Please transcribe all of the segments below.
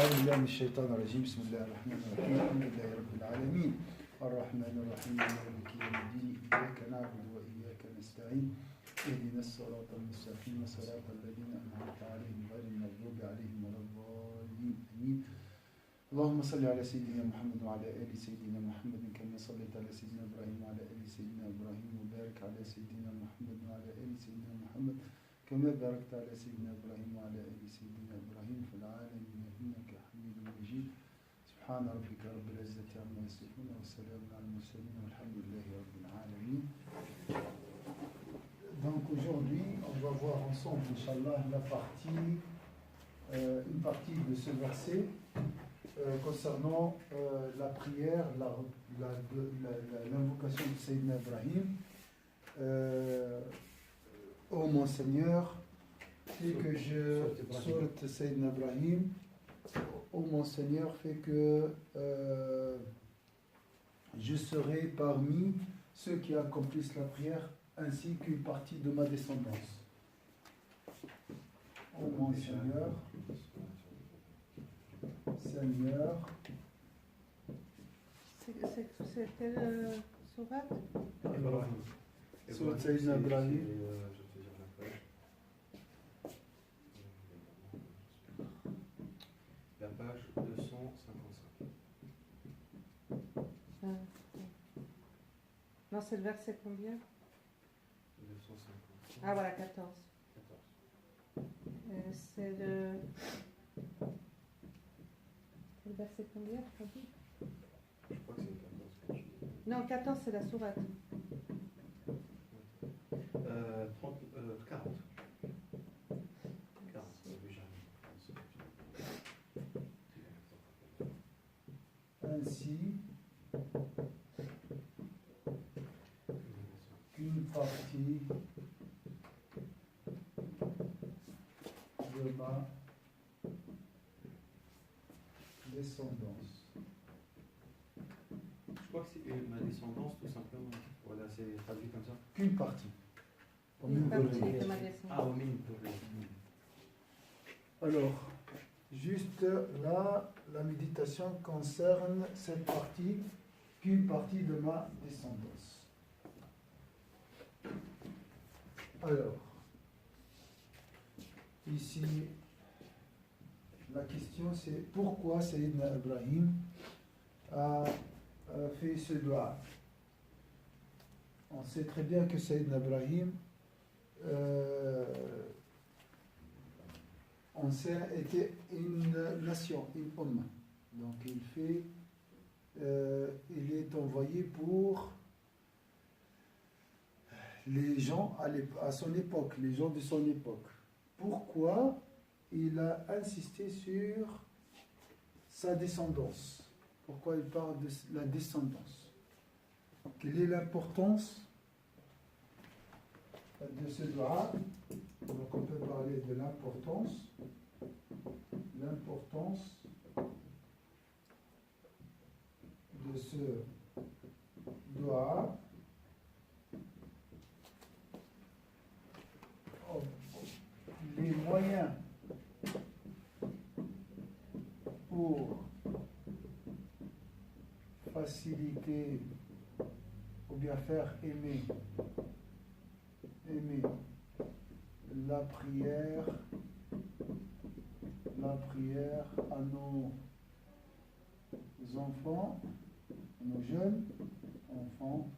أعوذ بالله من الشيطان الرجيم بسم الله الرحمن الرحيم الحمد لله رب العالمين الرحمن الرحيم مالك يوم الدين إياك نعبد وإياك نستعين اهدنا الصراط المستقيم صراط الذين أنعمت عليهم غير المغضوب عليهم ولا الضالين آمين اللهم صل على سيدنا محمد وعلى آل سيدنا محمد كما صليت على سيدنا إبراهيم وعلى آل سيدنا إبراهيم وبارك على سيدنا محمد وعلى آل سيدنا محمد كما باركت على سيدنا إبراهيم وعلى آل سيدنا إبراهيم في العالمين إنك حميد مجيد سبحان ربك رب العزة عما يصفون والسلام على المرسلين والحمد لله رب العالمين. Donc aujourd'hui, on va voir ensemble, Inch'Allah, une partie de ce verset concernant la prière, l'invocation de Sayyidina Ibrahim. Ô mon Seigneur, fais que Surat Sayyidina Ibrahim, ô mon Seigneur, fais que je serai parmi ceux qui accomplissent la prière ainsi qu'une partie de ma descendance. Ô mon Seigneur, c'est quelle sourate? Surat Sayyidina Ibrahim. La page 255. Non, c'est le verset combien? 250. Ah voilà, 14. 14. C'est le verset combien? Je crois que c'est le 14. Non, 14 c'est la sourate. 40. 40, déjà. Ainsi qu'une partie de ma descendance. Je crois que c'est ma descendance, tout simplement. Voilà, c'est traduit comme ça. Qu'une partie. Une partie de ma descendance. Ah, au minimum. Alors, juste là, la méditation concerne cette partie, qu'une partie de ma descendance. Alors, ici, la question c'est pourquoi Sayyidina Ibrahim a fait ce doigt. On sait très bien que Sayyidina Ibrahim était une nation, une umma. Donc il est envoyé pour les gens à son époque, les gens de son époque. Pourquoi il a insisté sur sa descendance? Pourquoi il parle de la descendance? Quelle est l'importance de ce dua? Donc on peut parler de l'importance de ce dua les moyens pour faciliter ou bien faire aimer la prière à nos enfants, nos jeunes enfants,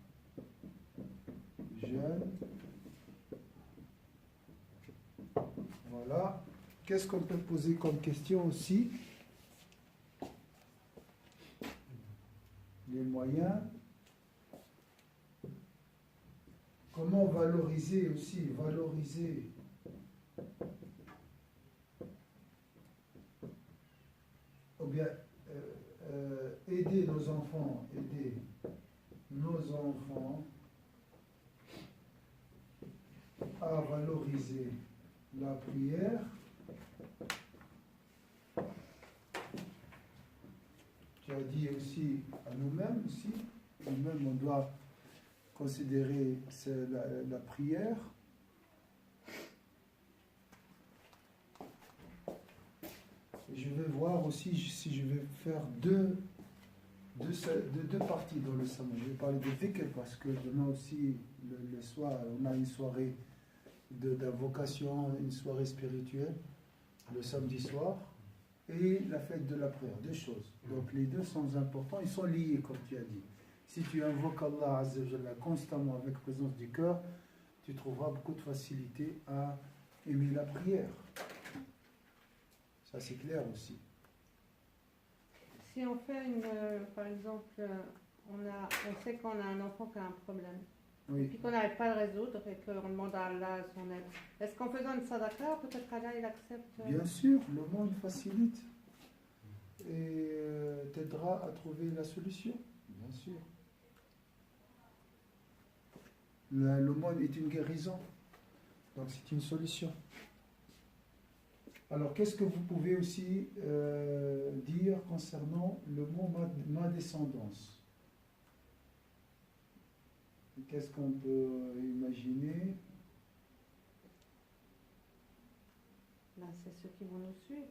Voilà. Qu'est-ce qu'on peut poser comme question aussi? Les moyens. Comment valoriser ou bien aider nos enfants à valoriser la prière. Tu as dit aussi à nous-mêmes aussi, nous-mêmes on doit considérer la prière. je vais voir aussi si je vais faire deux parties dans le salon. Je vais parler de dhikr parce que demain aussi, le soir, on a une soirée d'invocation, une soirée spirituelle, le samedi soir, et la fête de la prière. Deux choses. Donc les deux sont importants, ils sont liés, comme tu as dit. Si tu invoques Allah Azza wa Jalla constamment avec présence du cœur, tu trouveras beaucoup de facilité à aimer la prière. Ça, c'est clair aussi. Si on fait par exemple, on sait qu'on a un enfant qui a un problème, et Oui. puis qu'on n'arrive pas à le résoudre et qu'on demande à Allah son aide. Est-ce qu'en faisant une sadaqa, peut-être qu'Allah il accepte Bien sûr, le monde facilite et t'aidera à trouver la solution. Bien sûr. Le monde est une guérison, donc c'est une solution. Alors, qu'est-ce que vous pouvez aussi dire concernant le mot ma descendance? Qu'est-ce qu'on peut imaginer? Ben, c'est ceux qui vont nous suivre.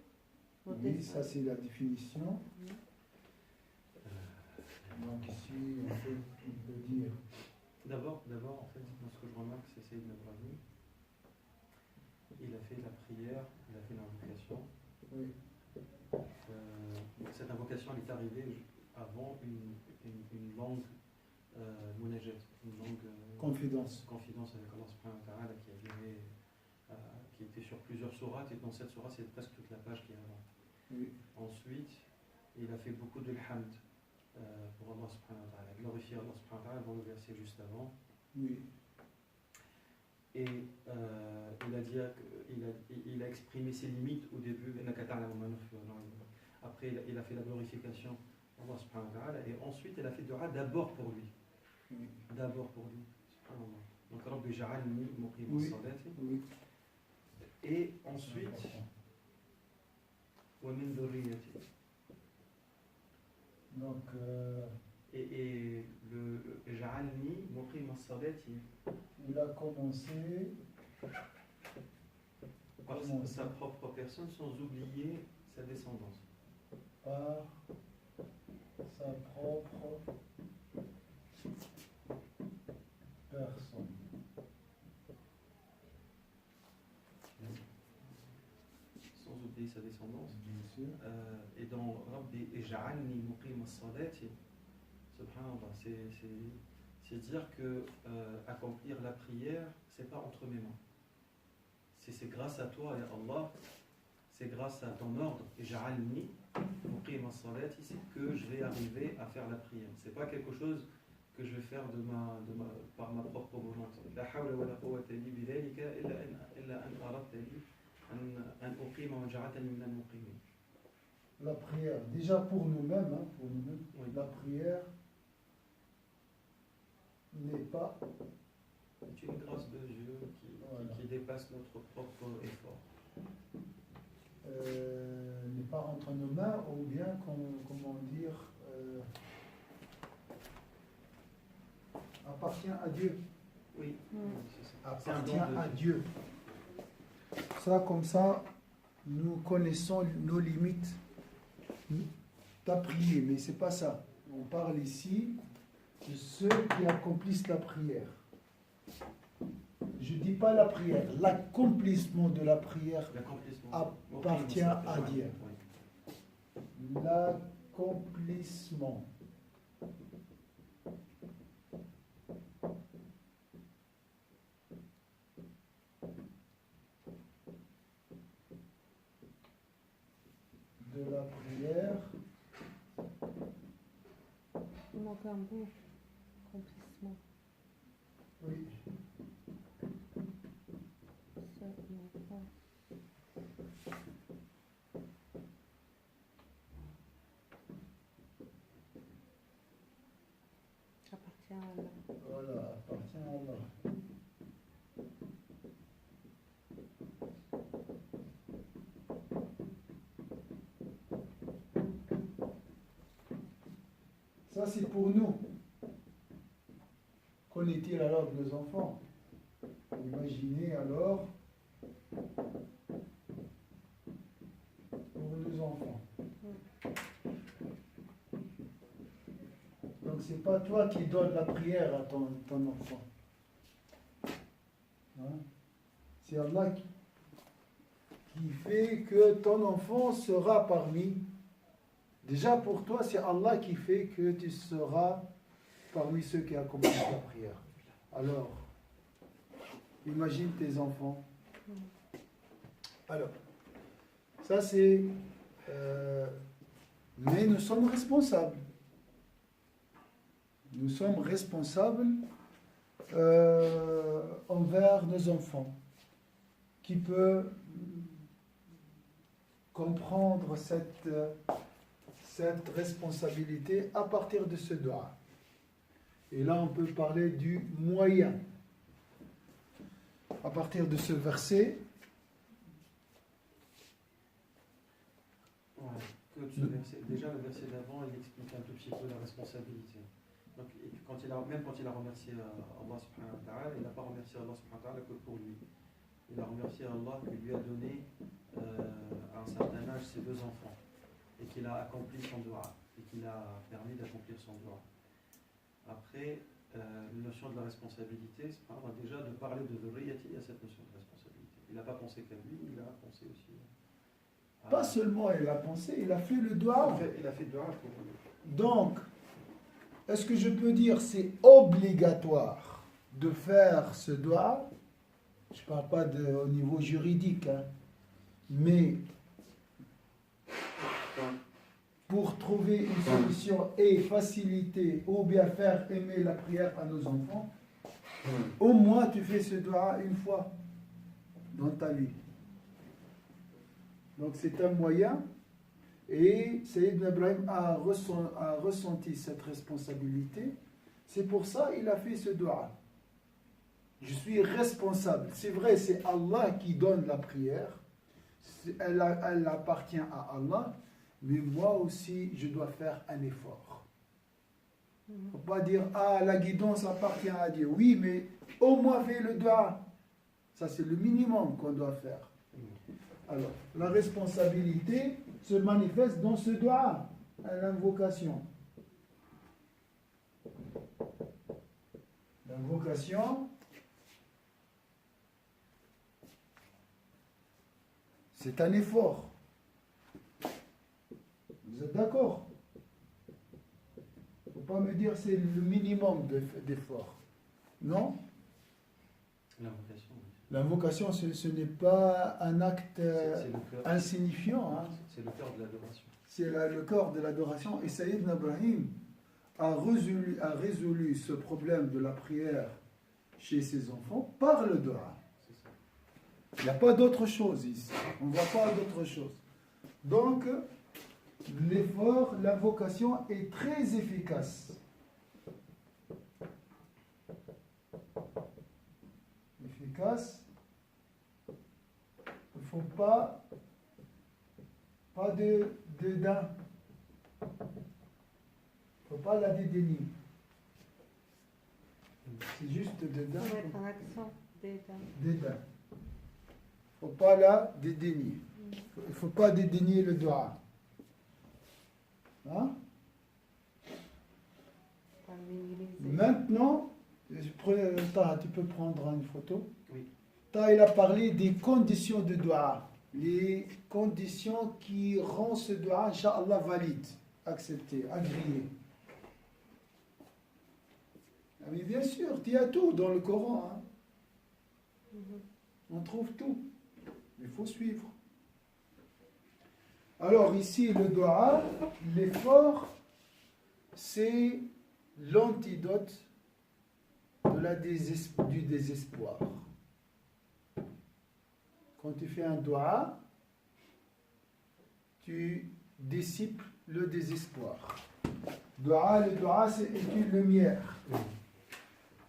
Nos Oui, descendants. ça c'est la définition. Mhm. Donc ici, en fait, on peut dire... D'abord, en fait, moi, ce que je remarque, c'est Sayyidina Ibrahim. Il a fait la prière, il a fait l'invocation. Oui. Cette invocation, elle est arrivée avant une longue munajat, une longue Confidence. confidence avec Allah subhanahu wa ta'ala qui a duré, qui était sur plusieurs sourates, et dans cette sourate, c'est presque toute la page qui est avant. Oui. Ensuite, il a fait beaucoup de hamd pour Allah subhanahu wa ta'ala, glorifier Allah subhanahu wa ta'ala dans le verset juste avant. Oui. Et il a exprimé ses limites au début. Après, il a fait la glorification d'Allah subhanahu wa ta'ala. Et ensuite, il a fait dua d'abord pour lui. Oui. D'abord pour lui. Subhanallah. Donc, Rabbi ja'alni muqim Oui. as-salati. Oui. Et ensuite, wa min dhurriyyati. Donc, Et le ja'alni muqim as-salati, il a commencé par sa propre personne, sans oublier sa descendance. par sa propre personne. Sans oublier sa descendance. Bien sûr. Et dans Rabbi Ij'alni muqim as-salati, subhanallah, c'est dire que accomplir la prière, c'est pas entre mes mains. C'est grâce à toi et à Allah, c'est grâce à ton ordre, Ij'alni muqim as-salati, c'est que je vais arriver à faire la prière. C'est pas quelque chose que je vais faire par ma propre volonté. La hawla wa la quwwata li bidhalika illa an aradta li an uqima wa ja'altani min al-muqimin. La prière, déjà pour nous-mêmes, Oui. la prière n'est pas C'est une grâce de Dieu qui dépasse notre propre effort. n'est pas entre nos mains, ou bien, comment dire, appartient à Dieu. Oui, Mm. c'est ça. C'est un Appartient don de à Dieu. Dieu. Ça, comme ça, nous connaissons nos limites. T'as prié, mais c'est pas ça. On parle ici de ceux qui accomplissent la prière. Je dis pas la prière, l'accomplissement de la prière L'accomplissement appartient à Dieu. Oui. L'accomplissement. De la prière. Il manque un bout. Accomplissement. Oui. Ça, il manque pas. Appartient à Allah. Voilà, appartient à Allah. Ça, c'est pour nous. Qu'en est-il alors de nos enfants? Imaginez alors, pour nos enfants, c'est pas toi qui donnes la prière à ton enfant. Hein? C'est Allah qui fait que ton enfant sera parmi. Déjà pour toi, c'est Allah qui fait que tu seras parmi ceux qui accomplissent la prière. Alors, imagine tes enfants. Alors, ça c'est... mais nous sommes responsables. Nous sommes responsables envers nos enfants, qui peut comprendre cette responsabilité à partir de ce doigt. Et là, on peut parler du moyen. À partir de ce verset, déjà le verset d'avant, il explique un tout petit peu la responsabilité. Donc, même quand il a remercié Allah subhanahu wa ta'ala, il n'a pas remercié Allah subhanahu wa ta'ala que pour lui. Il a remercié Allah qui lui a donné à un certain âge ses 2 enfants et qu'il a accompli son doigt et qu'il a permis d'accomplir son doigt. Après, la notion de la responsabilité, c'est déjà de parler de Dhurriyyati, il y a cette notion de responsabilité. Il n'a pas pensé qu'à lui, il a pensé aussi à... Pas seulement il a pensé, il a fait le doigt. Il a fait le doigt pour... Donc, est-ce que je peux dire c'est obligatoire de faire ce doigt? Je ne parle pas au niveau juridique, hein, mais pour trouver une solution et faciliter ou bien faire aimer la prière à nos enfants, au moins tu fais ce doigt une fois dans ta vie. Donc c'est un moyen, et Sayyidina Ibrahim a ressenti cette responsabilité. C'est pour ça qu'il a fait ce doigt. Je suis responsable. C'est vrai, c'est Allah qui donne la prière. Elle appartient à Allah. Mais moi aussi, je dois faire un effort. Il ne faut pas dire, la guidance appartient à Dieu. Oui, mais au moins fais le doigt. Ça, c'est le minimum qu'on doit faire. Alors, la responsabilité se manifeste dans ce doigt, à l'invocation. L'invocation, c'est un effort. Vous êtes d'accord? Il ne faut pas me dire que c'est le minimum d'effort. Non? L'invocation, oui. L'invocation, ce n'est pas un acte insignifiant. Hein. C'est le cœur de l'adoration. C'est le corps de l'adoration. Et Sayyidina Ibrahim a résolu ce problème de la prière chez ses enfants par le dua. Il n'y a pas d'autre chose ici. On ne voit pas d'autre chose. Donc, l'effort, l'invocation est très efficace. Efficace. Il ne faut pas de dédain. Il ne faut pas la dédaigner. C'est juste dédain. Il faut mettre un accent, dédain. Dédain. Il ne faut pas la dédaigner. Il ne faut pas dédaigner le doigt. Hein? Maintenant, tu peux prendre une photo. Oui. Il a parlé des conditions de doigt. Les conditions qui rendent ce doigt, Inch'Allah, valide, accepté, agréé. Mais bien sûr, il y a tout dans le Coran. Hein. On trouve tout. Il faut suivre. Alors ici, le doigt, l'effort, c'est l'antidote du désespoir. Quand tu fais un doigt, tu dissipes le désespoir. Le doigt, c'est une lumière.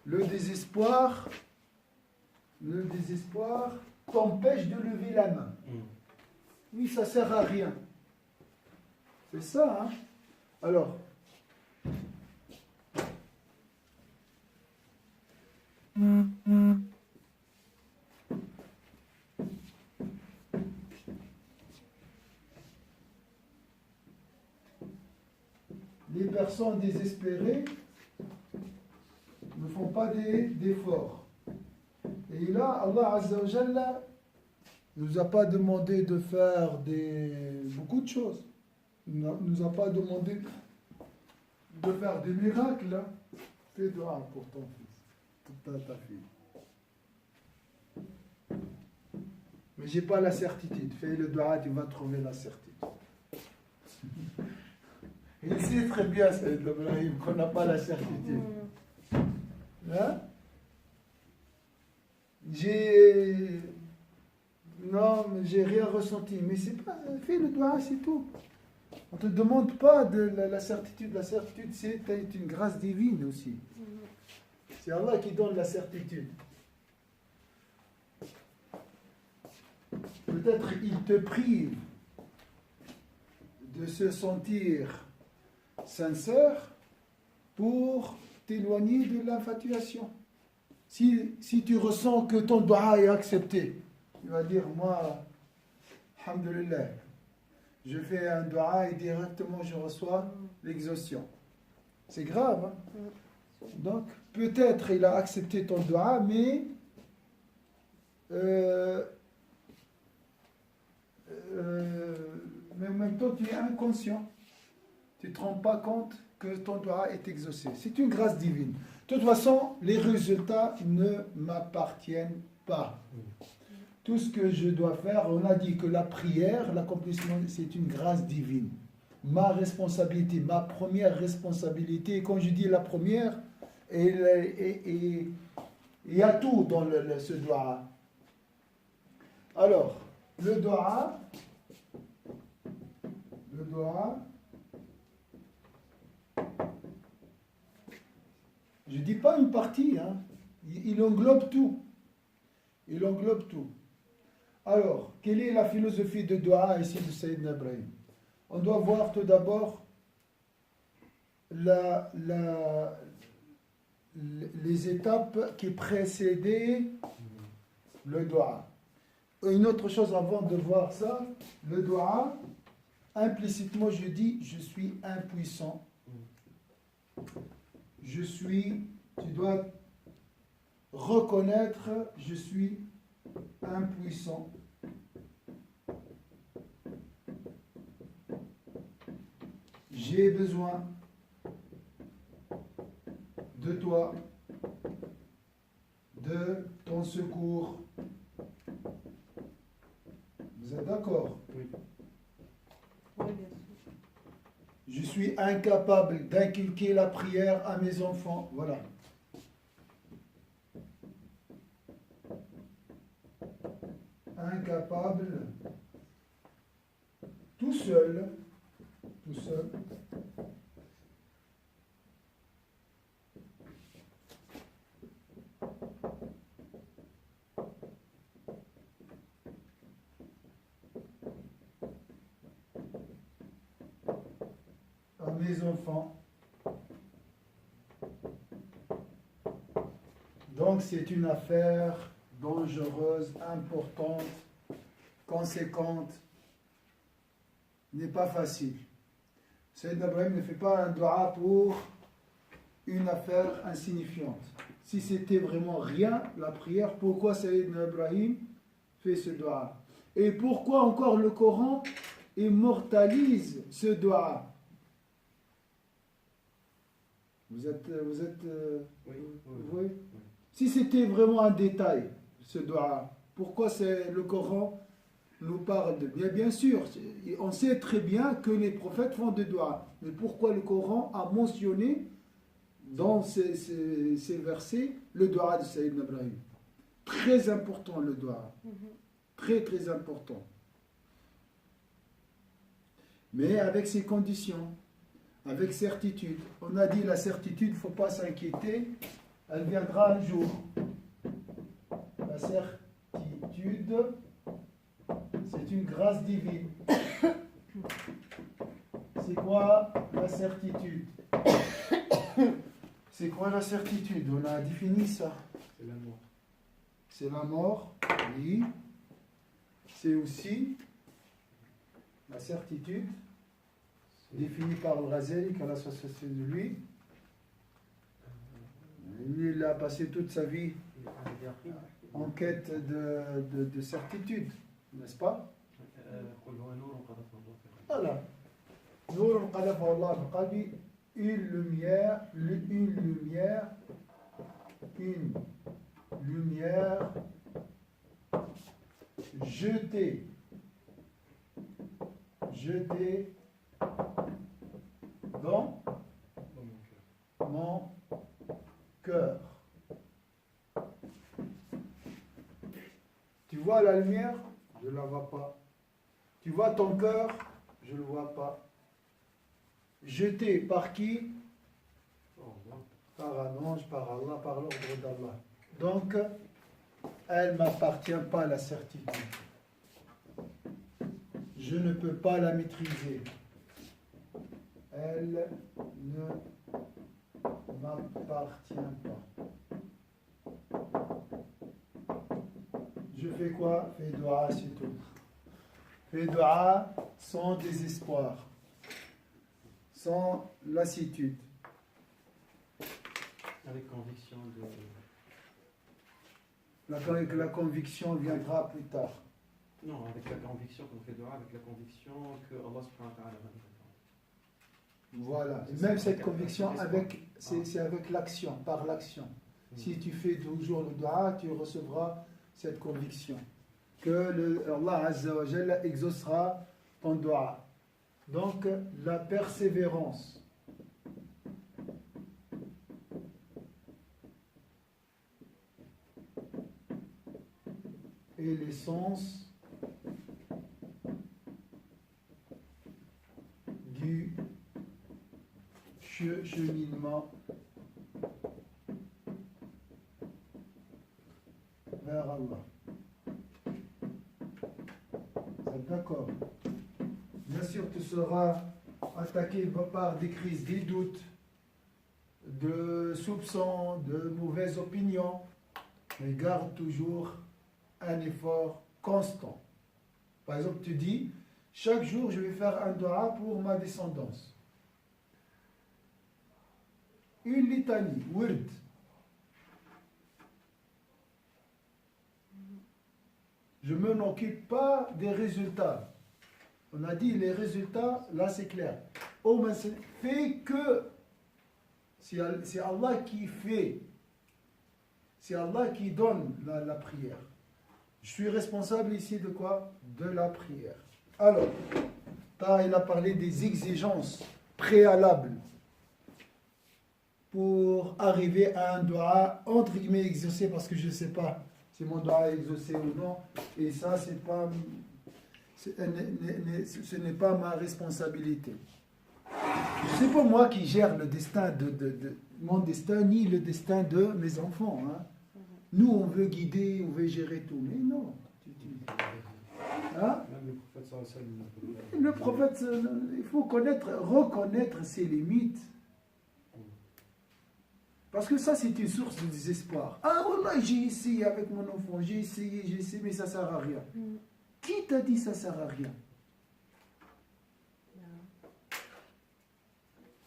Le désespoir t'empêche de lever la main. Oui, ça ne sert à rien. C'est ça, hein? Alors, les personnes désespérées, font pas d'efforts. Et là, Allah Azza wa Jalla ne nous a pas demandé de faire beaucoup de choses. Il ne nous a pas demandé de faire des miracles. Hein. Fais dua pour ton fils, pour ta fille. Mais j'ai pas la certitude. Fais le dua, tu vas trouver la certitude. Il sait très bien, Saïd Ibrahim, qu'on n'a pas la certitude. Hein? Non, mais j'ai rien ressenti. Mais c'est pas. Fais le dua, c'est tout. On ne te demande pas de la certitude. La certitude, c'est une grâce divine aussi. C'est Allah qui donne la certitude. Peut-être il te prive de se sentir sincère pour t'éloigner de l'infatuation. Si tu ressens que ton dua est accepté, tu vas dire, moi, alhamdulillah, je fais un dua et directement je reçois l'exauction. C'est grave. Hein? Donc, peut-être il a accepté ton dua, mais en même temps, tu es inconscient. Tu ne te rends pas compte que ton dua est exaucé. C'est une grâce divine. De toute façon, les résultats ne m'appartiennent pas. Tout ce que je dois faire, on a dit que la prière, l'accomplissement, c'est une grâce divine. Ma responsabilité, ma première responsabilité, quand je dis la première, il y a tout dans ce dua. Alors, le dua, je ne dis pas une partie, hein. Il englobe tout. Il englobe tout. Alors, quelle est la philosophie de dua ici de Sayyidina Ibrahim? On doit voir tout d'abord les étapes qui précédaient le dua. Une autre chose avant de voir ça, le dua, implicitement je dis, je suis impuissant. Tu dois reconnaître, je suis impuissant. J'ai besoin de toi, de ton secours. Vous êtes d'accord? Oui. Oui, bien sûr. Je suis incapable d'inculquer la prière à mes enfants. Voilà. Incapable, tout seul, à mes enfants. Donc c'est une affaire dangereuse, importante, conséquente, n'est pas facile. Sayyidina Ibrahim ne fait pas un dua pour une affaire insignifiante. Si c'était vraiment rien, la prière, pourquoi Sayyidina Ibrahim fait ce dua? Et pourquoi encore le Coran immortalise ce dua? Vous êtes oui. Si c'était vraiment un détail, ce dua, pourquoi le Coran nous parle de... Bien sûr, on sait très bien que les prophètes font des doigts. Mais pourquoi le Coran a mentionné dans ces versets le doigt de Sayyidina Ibrahim? Très important le doigt. Très très important. Mais avec ses conditions, avec certitude. On a dit la certitude, il ne faut pas s'inquiéter, elle viendra un jour. La certitude, c'est une grâce divine. C'est quoi la certitude? C'est quoi la certitude? On a défini ça. C'est la mort. C'est la mort, oui. C'est aussi la certitude définie par le Ghazali, qu'à l'association de lui. Oui. Il a passé toute sa vie en quête de certitude, n'est-ce pas? Voilà. Nour qadafa Allah fi qalbi, une lumière jetée dans mon cœur. Tu vois la lumière? Je ne la vois pas. Tu vois ton cœur? Je ne le vois pas. Jeté par qui? Par un ange, par Allah, par l'ordre d'Allah. Donc, elle ne m'appartient pas, la certitude. Je ne peux pas la maîtriser. Elle ne m'appartient pas. Je fais quoi? Fais dua, c'est tout. Fais dua sans désespoir, sans lassitude. Avec conviction de... La conviction viendra plus tard. Non, avec la conviction qu'on fait dua, avec la conviction que Allah subhanahu wa ta'ala va nous répondre. Voilà. Et même cette conviction, c'est avec l'action, par l'action. Si tu fais toujours le dua, tu recevras cette conviction que Allah Azza wa Jalla exaucera ton dua. Donc, la persévérance. Et l'essence du cheminement vers Allah. D'accord. Bien sûr, tu seras attaqué par des crises, des doutes, de soupçons, de mauvaises opinions, mais garde toujours un effort constant. Par exemple, tu dis, chaque jour, je vais faire un dua pour ma descendance. Une litanie, wird. Je ne m'occupe pas des résultats. On a dit les résultats, là c'est clair. Oh, mais c'est fait que c'est Allah qui fait. C'est Allah qui donne la prière. Je suis responsable ici de quoi? De la prière. Alors, il a parlé des exigences préalables pour arriver à un dua entre guillemets exaucé, parce que je ne sais pas si mon dua est exaucé ou non, et ça ce n'est pas ma responsabilité. Ce n'est pas moi qui gère le destin de mon destin, ni le destin de mes enfants. Hein. Nous, on veut guider, on veut gérer tout, mais non. Hein? Le prophète, il faut reconnaître ses limites. Parce que ça, c'est une source de désespoir. Ah, voilà, j'ai essayé avec mon enfant, j'ai essayé, mais ça ne sert à rien. Qui t'a dit ça ne sert à rien?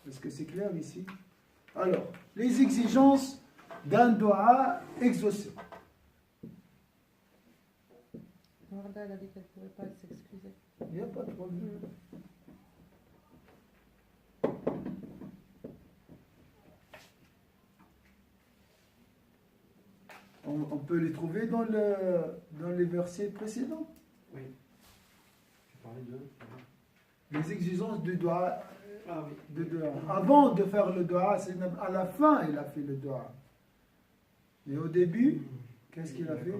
Est-ce que c'est clair ici? Alors, les exigences d'un dua exaucé. Warda, elle a dit qu'elle ne pouvait pas s'excuser. Il n'y a pas de problème. On peut les trouver dans les versets précédents. Oui. Tu parlais de... Les exigences du dua. Ah oui. De dua. Avant de faire le dua, c'est à la fin il a fait le dua. Mais au début, qu'est-ce qu'il a fait?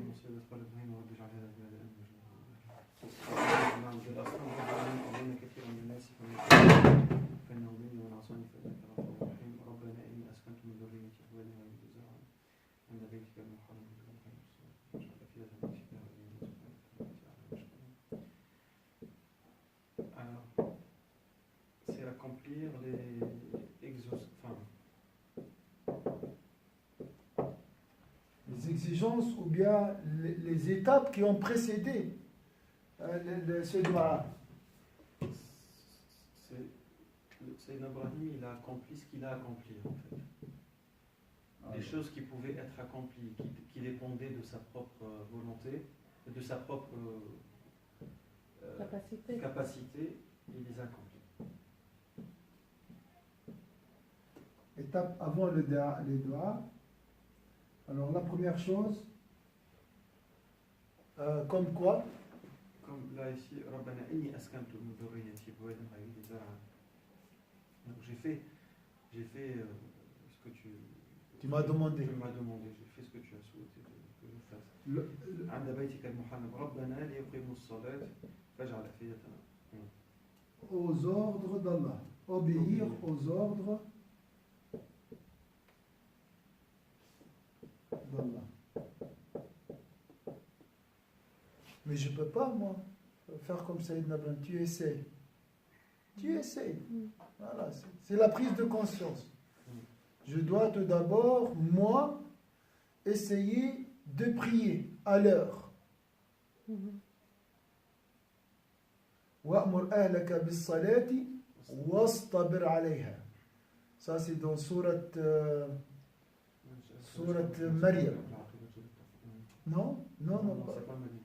C'est accomplir les exigences ou bien les étapes qui ont précédé ce dua. C'est Ibrahim, il a accompli ce qu'il a accompli en fait. des choses qui pouvaient être accomplies, qui dépendaient de sa propre volonté, de sa propre capacité, il les accomplit. Étape avant les doigts. Alors la première chose, comme quoi, Comme là ici, Rabbana inni askantu min dhurriyyati biwadin ghayri zar'in. Donc j'ai fait ce que tu m'as demandé. Tu m'as demandé, j'ai fait ce que tu as souhaité que je fasse. عند بيتك المحرم ربنا ليقيموا الصلاة فاجعل أفئدة. Aux ordres d'Allah. Obéir aux ordres d'Allah. Mais je ne peux pas, moi, faire comme Sayyidina Ibrahim. Tu essaies. Tu essaies. Voilà, c'est la prise de conscience. Je dois tout d'abord, moi, essayer de prier à l'heure. وَأْمُرْ أَهْلَكَ بِالصَّلَاةِ وَاصْطَبِرْ عَلَيْهَا. Ça, c'est dans sourate Maryam. Non, non, non, pas. C'est pas Maryam.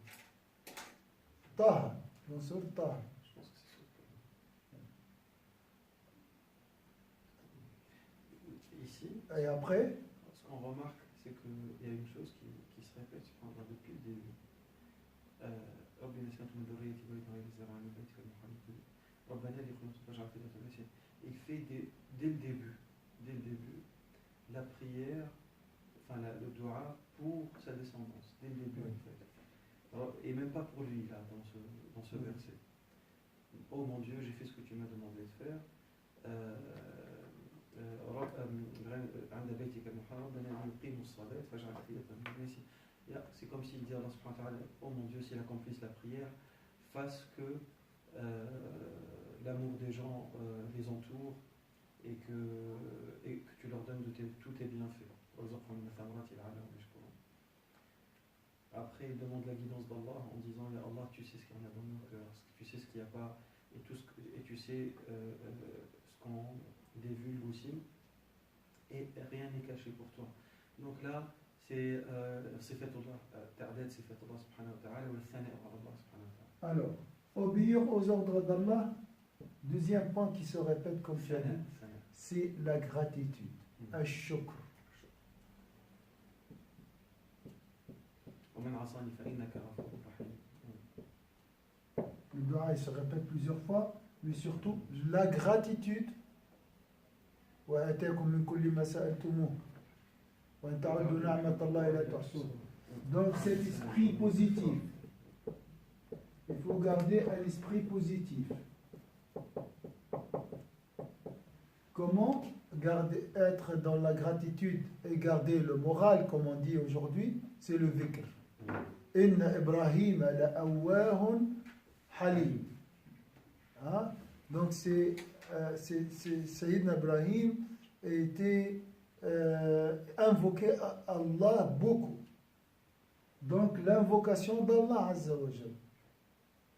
Taha, dans sourate Taha. Je pense que c'est ça. Ici, Et après, ce qu'on remarque, c'est qu'il y a une chose qui se répète depuis le début. Il fait dès le début, la prière, enfin le dua pour sa descendance, dès le début en fait. Alors, et même pas pour lui là, dans ce verset. Oh mon Dieu, j'ai fait ce que tu m'as demandé de faire. C'est comme s'il dit à Allah subhanahu wa ta'ala, oh mon Dieu, s'il accomplisse la prière, fasse que l'amour des gens les entoure et que tu leur donnes tous tes bienfaits. Après, il demande la guidance d'Allah en disant, ya Allah, tu sais ce qu'il y en a dans nos cœurs, tu sais ce qu'il n'y a pas, et tu sais ce qu'on divulgue aussi, et rien n'est caché pour toi. Donc là, c'est Sifatullah, Ta'dad Sifatullah subhanahu wa ta'ala, ou le Thana Allah subhanahu wa ta'ala. alors, obéir aux ordres d'Allah, deuxième point qui se répète comme tu as dit, c'est la gratitude, ash-shukr. Le dua, il se répète plusieurs fois, mais surtout la gratitude. Donc cet esprit positif, il faut garder un esprit positif. Comment être dans la gratitude et garder le moral, comme on dit aujourd'hui, c'est le dhikr. Inna Ibrahim la awwahun halim. Hein? Donc Sayyidina Ibrahim a été invoqué à Allah beaucoup. Donc l'invocation d'Allah Azza wa Jal.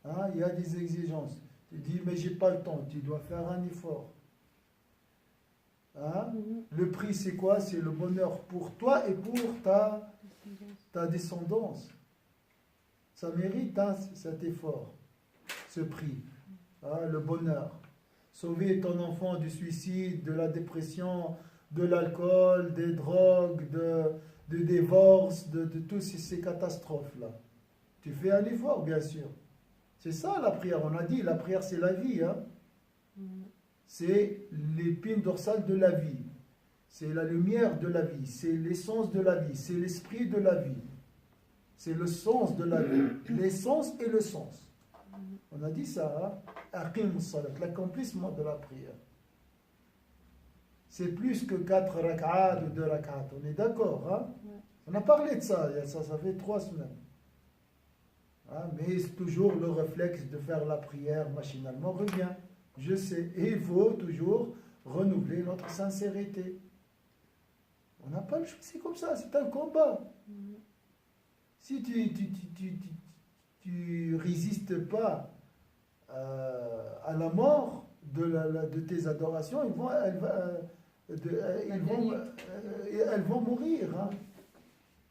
Hein? Il y a des exigences. Tu dis mais j'ai pas le temps, tu dois faire un effort. Hein? Le prix c'est quoi? C'est le bonheur pour toi et pour ta descendance. Ça mérite cet effort, ce prix, hein, le bonheur. Sauver ton enfant du suicide, de la dépression, de l'alcool, des drogues, de divorce, de toutes ces catastrophes-là. Tu fais un effort, bien sûr. C'est ça la prière. On a dit, la prière c'est la vie. Hein. C'est l'épine dorsale de la vie. C'est la lumière de la vie. C'est l'essence de la vie. C'est l'esprit de la vie. C'est le sens de la vie. L'essence et le sens. On a dit ça. Aqim salat, l'accomplissement de la prière. C'est plus que 4 rak'at ou 2 rak'at. On est d'accord. Hein? On a parlé de ça. Ça fait 3 semaines. Hein? Mais c'est toujours le réflexe de faire la prière machinalement revient. Je sais. Et il faut toujours renouveler notre sincérité. On n'a pas le choix. C'est comme ça. C'est un combat. Si tu résistes pas à la mort de tes adorations, elles vont mourir. Hein.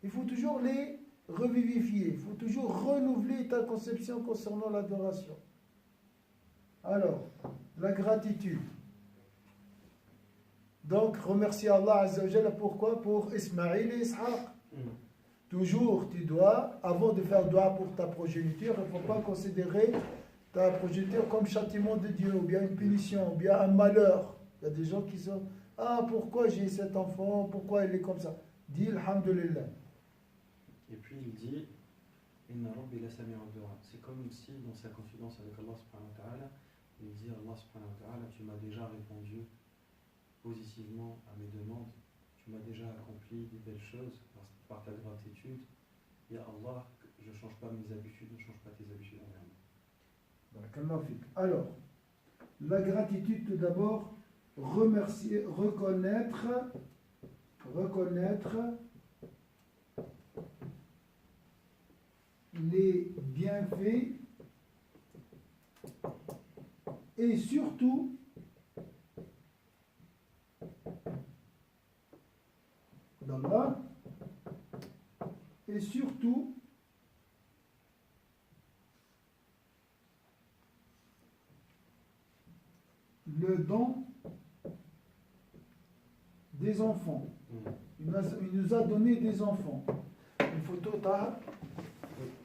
Il faut toujours les revivifier. Il faut toujours renouveler ta conception concernant l'adoration. Alors, la gratitude. Donc, remercier Allah Azza wa Jalla. Pourquoi? Pour Ismaïl et Ishaq. Toujours, tu dois, avant de faire dua pour ta progéniture, il ne faut pas considérer ta progéniture comme châtiment de Dieu, ou bien une punition, ou bien un malheur. Il y a des gens qui sont, ah, pourquoi j'ai cet enfant, pourquoi il est comme ça? Dis, alhamdulillah. Et puis il dit, Inna Rabbi la sami'u ad-du'a. C'est comme si dans sa confidence avec Allah subhanahu wa ta'ala, il dit, Allah subhanahu wa ta'ala, tu m'as déjà répondu positivement à mes demandes, tu m'as déjà accompli des belles choses par ta gratitude. Et Allah, je ne change pas mes habitudes, ne change pas tes habitudes envers moi. Alors, la gratitude tout d'abord, remercier, reconnaître les bienfaits et surtout d'Allah et surtout le don des enfants. Il nous a donné des enfants. Une photo,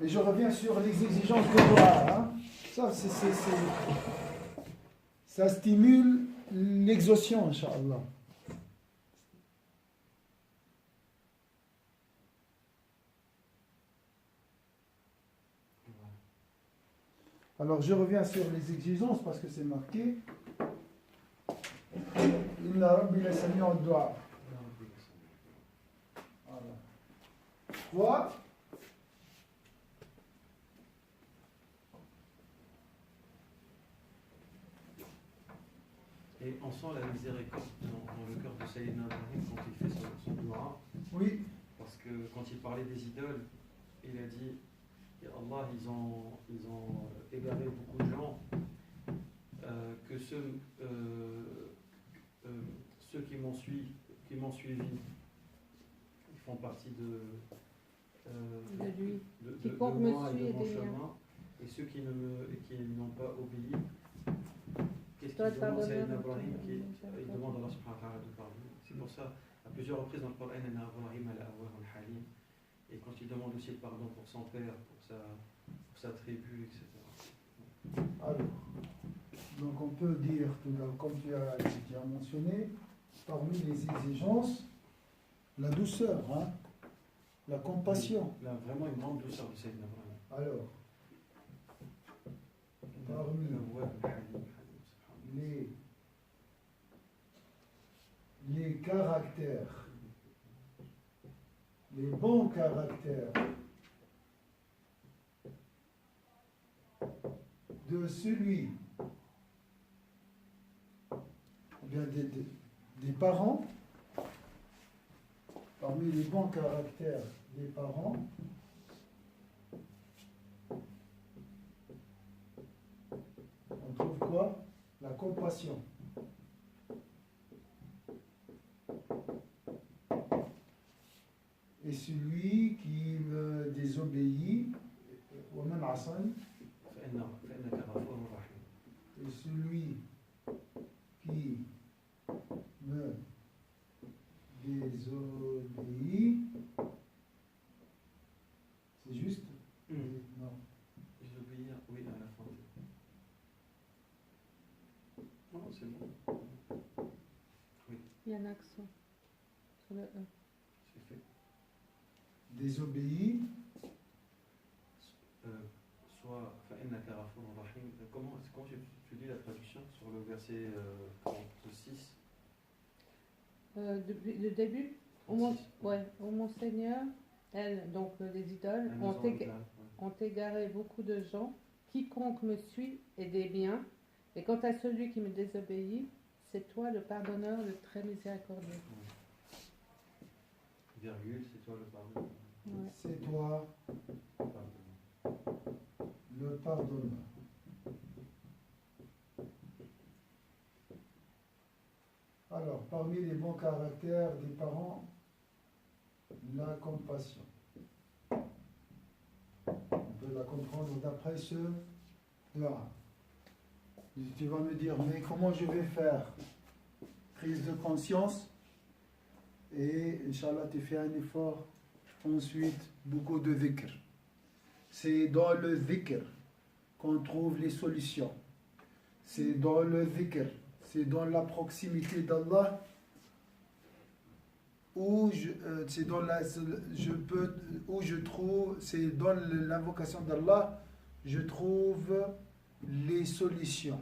et je reviens sur les exigences de loi. Hein. Ça stimule l'exaution, Inch'Allah. Alors je reviens sur les exigences parce que c'est marqué. Inna Rabbi la sami'u ad-du'a. Voilà. 3. Et on sent la miséricorde dans le cœur de Sayyidina Ibrahim quand il fait son dua. Oui. Parce que quand il parlait des idoles, il a dit, Allah, ils ont égaré beaucoup de gens, que ceux qui m'ont suivi, ils font partie de lui. De moi et de mon chemin, et ceux qui n'ont pas obéi, qu'est-ce qu'ils demandent? Sayyidina Ibrahim il demande à Allah subhanahu wa ta'ala de pardonner. C'est pour ça, à plusieurs reprises dans le Coran, et quand il demande aussi le pardon pour son père, pour sa tribu, etc. Alors, donc on peut dire, comme tu as mentionné, parmi les exigences, la douceur, hein, la compassion. Il a vraiment une grande douceur de Sayyidina Ibrahim. Alors, parmi les caractères, les bons caractères de celui, ou bien des parents, parmi les bons caractères des parents, on trouve quoi? La compassion. Et celui qui me désobéit, et celui qui me désobéit, c'est juste? Non. Désobéir, oui, à la fin. Non, c'est bon. Oui. Il y a un accent sur le E. C'est fait. Désobéit. Soit comment tu lis la traduction sur le verset 46? Le début, au mon Seigneur, donc les idoles, ont égaré beaucoup de gens. Quiconque me suit est des biens. Et quant à celui qui me désobéit, c'est toi le pardonneur, le très miséricordieux. Virgule, c'est toi le pardonneur. Ouais. C'est toi le pardonneur. Alors, parmi les bons caractères des parents, la compassion. On peut la comprendre d'après ce dua. Tu vas me dire, mais comment je vais faire? Prise de conscience et, Inch'Allah, tu fais un effort. Ensuite, beaucoup de dhikr. C'est dans le dhikr qu'on trouve les solutions. C'est dans le dhikr, c'est dans la proximité d'Allah où c'est dans où je trouve, c'est dans l'invocation d'Allah, je trouve les solutions.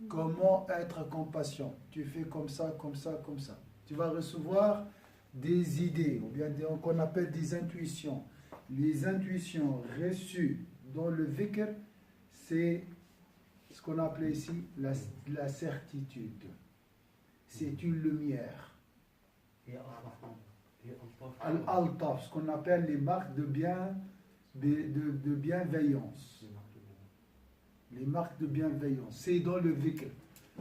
Comment être compatient? Tu fais comme ça, comme ça, comme ça. Tu vas recevoir des idées, ou bien qu'on appelle des intuitions. Les intuitions reçues dans le dhikr, c'est ce qu'on appelle ici la certitude. C'est une lumière. Al-Altaf, ce qu'on appelle les marques de bienveillance. Les marques de bienveillance. C'est dans le dhikr.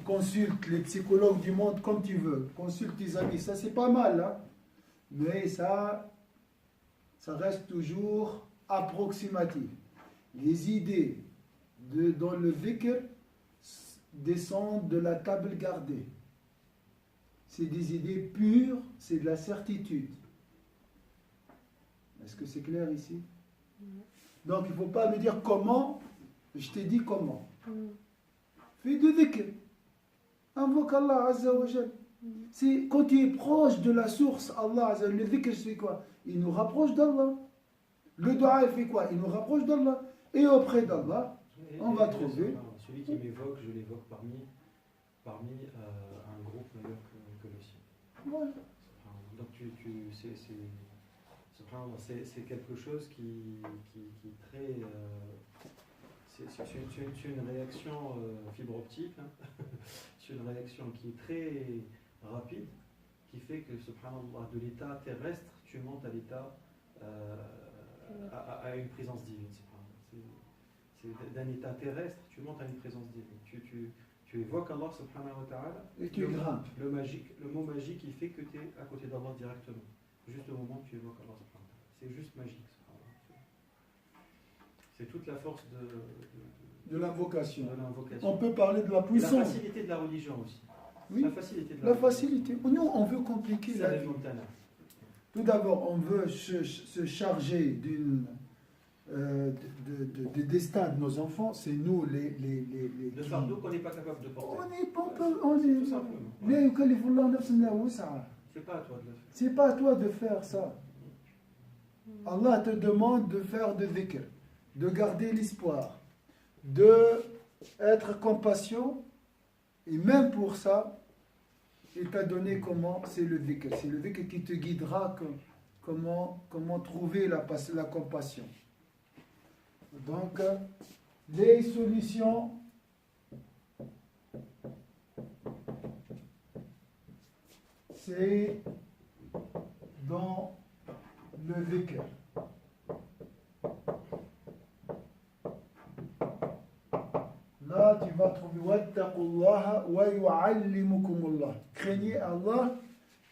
Consulte les psychologues du monde comme tu veux. Consulte tes amis. Ça, c'est pas mal, hein? Mais ça reste toujours approximatif. Les idées dans le dhikr descendent de la table gardée. C'est des idées pures, c'est de la certitude. Est-ce que c'est clair ici? Donc il ne faut pas me dire comment, je t'ai dit comment. Fais du dhikr. Invoque Allah Azza wa Jal. C'est quand tu es proche de la source, Allah Azza wa Jal, le dhikr c'est quoi? Il nous rapproche d'Allah. Le dua il fait quoi? Il nous rapproche d'Allah. Et auprès d'Allah, on va trouver. Celui qui m'évoque, je l'évoque parmi un groupe meilleur que le sien. Voilà. Donc c'est quelque chose qui est très. C'est une réaction fibre optique, hein. C'est une réaction qui est très rapide, qui fait que, subhanallah, de l'état terrestre, tu montes à l'état, à une présence divine. C'est d'un état terrestre, tu montes à une présence divine. Tu évoques Allah subhanahu wa ta'ala, Et tu grimpes. le mot magique, il fait que tu es à côté d'Allah directement. Juste au moment où tu évoques Allah subhanahu wa ta'ala. C'est juste magique. C'est toute la force De l'invocation. de l'invocation. On peut parler de la Et la puissance. facilité de la religion aussi. Oui. La facilité de La facilité. Nous, on veut compliquer C'est la la vie. montana. Tout d'abord, on veut se charger du destin de nos enfants. C'est nous les Le fardeau qu'on n'est pas capable de porter. On est pas Tout simplement. La yukallifullahu nafsan illa wus'aha. C'est pas à toi de le faire. C'est pas à toi de faire ça. Allah te demande de faire de dhikr, de garder l'espoir, de être compatient, et même pour ça, il t'a donné comment? C'est le dhikr. C'est le dhikr qui te guidera comment trouver la compassion. Donc, les solutions, c'est dans le dhikr. Là, tu vas trouver wattaqullaha wa yu'allimukumullah. Craignez Allah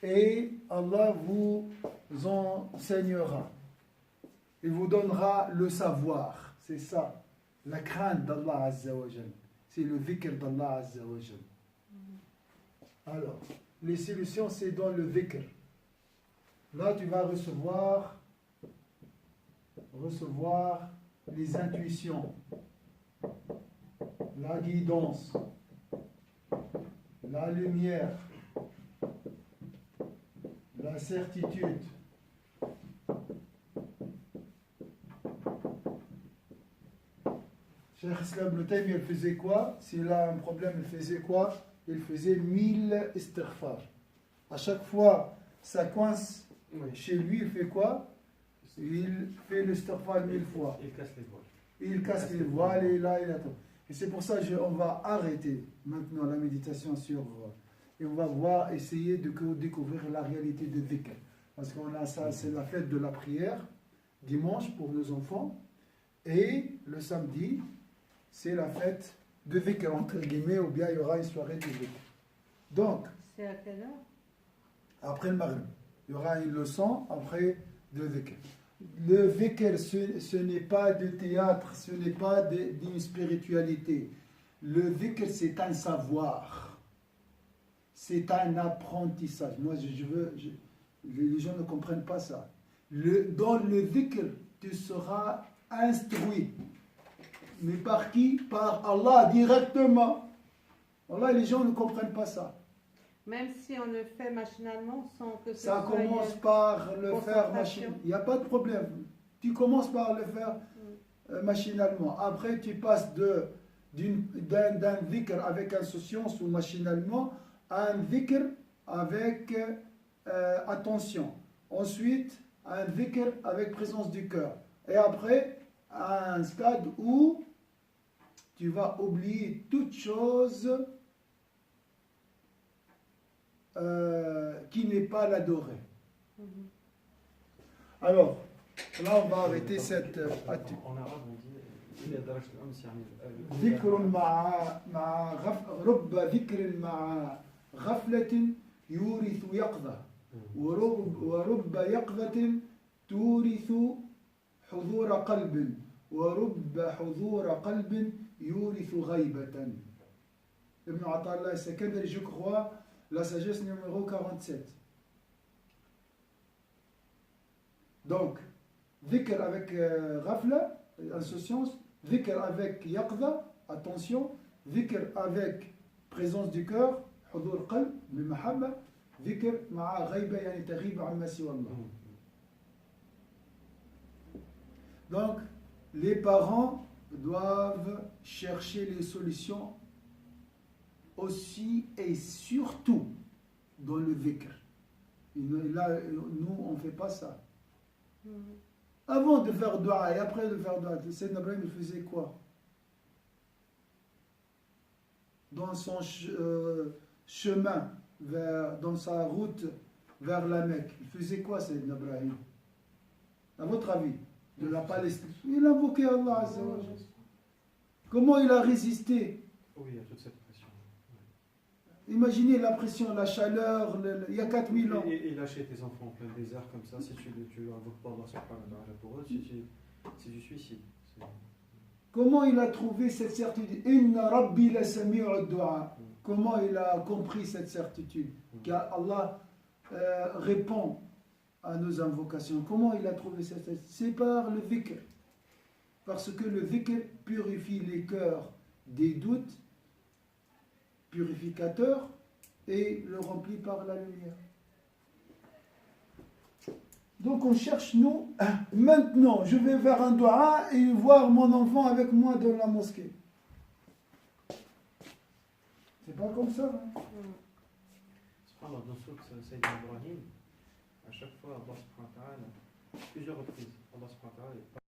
et Allah vous enseignera. Il vous donnera le savoir. C'est ça, la crainte d'Allah Azza wa Jal. C'est le dhikr d'Allah Azza wa Jal. Alors, les solutions, c'est dans le dhikr. Là, tu vas recevoir les intuitions, la guidance, la lumière, la certitude. Cheikh Islam Ibn Taymiyyah, il faisait quoi? S'il a un problème, il faisait quoi? Il faisait 1000 istighfar. À chaque fois, ça coince chez lui, il fait quoi? Il fait l'istighfar 1000 fois. Il casse les voiles. Il casse les voiles et là, il attend. Et c'est pour ça qu'on va arrêter maintenant la méditation et on va essayer de découvrir la réalité de dhikr. Parce qu'on a ça, c'est la fête de la prière, dimanche pour nos enfants, et le samedi, c'est la fête de dhikr, entre guillemets, ou bien il y aura une soirée de dhikr. Donc, C'est à quelle heure? Après le Maghrib. Il y aura une leçon après le dhikr. Le dhikr, ce n'est pas de théâtre, ce n'est pas d'une spiritualité. Le dhikr, c'est un savoir. C'est un apprentissage. Moi, les gens ne comprennent pas ça. Dans le dhikr, tu seras instruit. Mais par qui? Par Allah directement. Allah, les gens ne comprennent pas ça. Même si on le fait machinalement sans que ce Ça soit commence une par le faire concentration. machinalement. Il n'y a pas de problème. Tu commences par le faire machinalement. Après, tu passes d'un dhikr avec insouciance ou machinalement à un dhikr avec attention. Ensuite, un dhikr avec présence du cœur. Et après, à un stade où tu vas oublier toute chose qui n'est pas l'adorer. Alors, là on va arrêter cette attitude. En arabe, on dit إلى درجة الأمس يعني ذكر مع رب ذكر مع غفلة يورث يقظة ورب يقظة تورث حضور قلب ورب حضور قلب يورث غيبة. Ibn Atallah Secondary, je crois, la sagesse numéro 47. Donc, dhikr avec ghafla, insouciance, dhikr avec yaqza, attention, dhikr avec présence du cœur, hudur qalb, bimahabba, dhikr ma'a ghayba, yani taghib amma siwa Allah. Donc, les parents doivent chercher les solutions aussi et surtout dans le dhikr. Là, nous, on ne fait pas ça. Avant de faire dua et après de faire dua, Sayyidina Ibrahim faisait quoi? Dans son chemin, dans sa route vers la Mecque, il faisait quoi, Sayyidina Ibrahim? À votre avis, de la Palestine, il invoquait Allah Azza wa Jalla. Comment il a résisté? Oui, il y a toute cette pression. Imaginez la pression, la chaleur, il y a 4000 ans. Et lâcher tes enfants en plein désert comme ça, si tu invoques pas Allah subhanahu wa ta'ala pour eux, c'est du suicide. Comment il a trouvé cette certitude? Inna Rabbi la sami'u du'a. Comment il a compris cette certitude? Qu'Allah répond à nos invocations. Comment il a trouvé cette certitude? C'est par le dhikr. Parce que le dhikr purifie les cœurs des doutes, purificateur, et le remplit par la lumière. Donc on cherche, nous, maintenant, je vais faire un dua et voir mon enfant avec moi dans la mosquée. C'est pas comme ça. Hein? Subhanallah, dans le Sayyidina Ibrahim, à chaque fois, Allah subhanahu wa ta'ala, plusieurs reprises, Allah subhanahu wa ta'ala